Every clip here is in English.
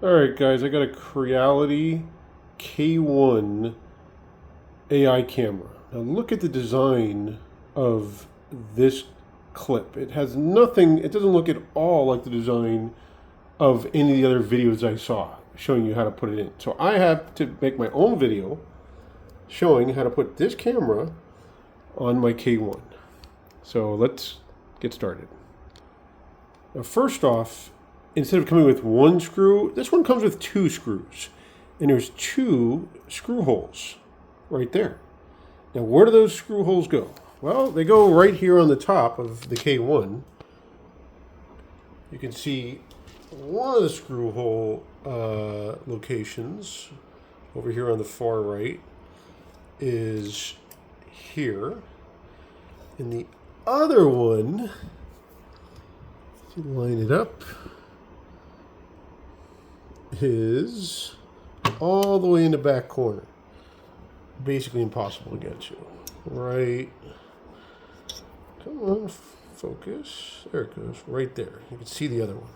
Alright guys, I got a Creality K1 AI camera. Now look at the design of this clip. It has nothing, it doesn't look at all like the design of any of the other videos I saw showing you how to put it in. So I have to make my own video showing how to put this camera on my K1. So let's get started. Now first off, instead of coming with one screw, this one comes with two screws. And there's two screw holes right there. Now where do those screw holes go? Well, they go right here on the top of the K1. You can see one of the screw hole locations over here on the far right is here. And the other one, if you line it up, is all the way in the back corner. Basically impossible to get to. Right. Come on, focus. There it goes. Right there. You can see the other one.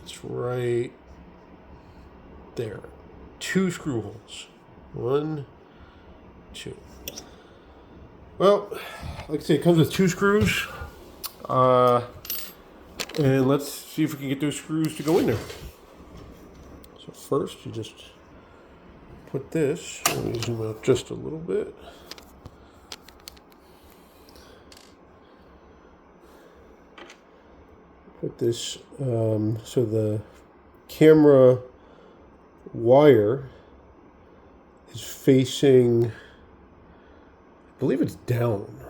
It's right there. Two screw holes. One, two. Well, like I say, it comes with two screws. And let's see if we can get those screws to go in there. So first, you just put this, let me zoom out just a little bit. Put this so the camera wire is facing, I believe it's down,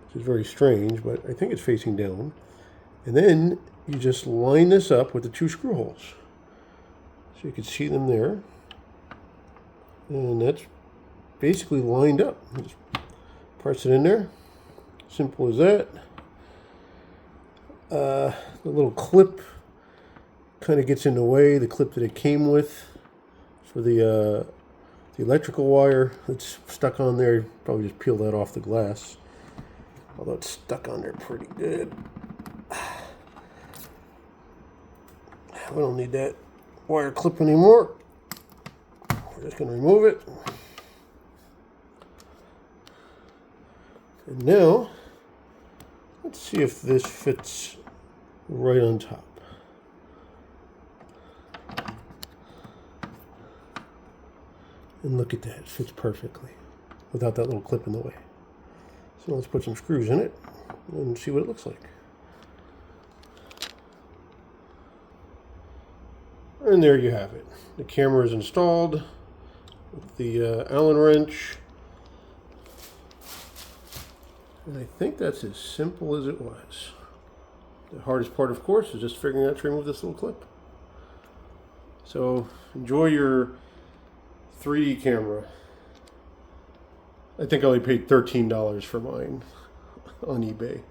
which is very strange, but I think it's facing down. And then you just line this up with the two screw holes. So you can see them there. And that's basically lined up. Just press it in there. Simple as that. The little clip kind of gets in the way, the clip that it came with for the electrical wire that's stuck on there. Probably just peel that off the glass. Although it's stuck on there pretty good. We don't need that wire clip anymore. We're just going to remove it. And now, let's see if this fits right on top. And look at that, it fits perfectly without that little clip in the way. So let's put some screws in it and see what it looks like. And there you have it. The camera is installed with the Allen wrench. And I think that's as simple as it was. The hardest part, of course, is just figuring out to remove this little clip. So enjoy your 3D camera. I think I only paid $13 for mine on eBay.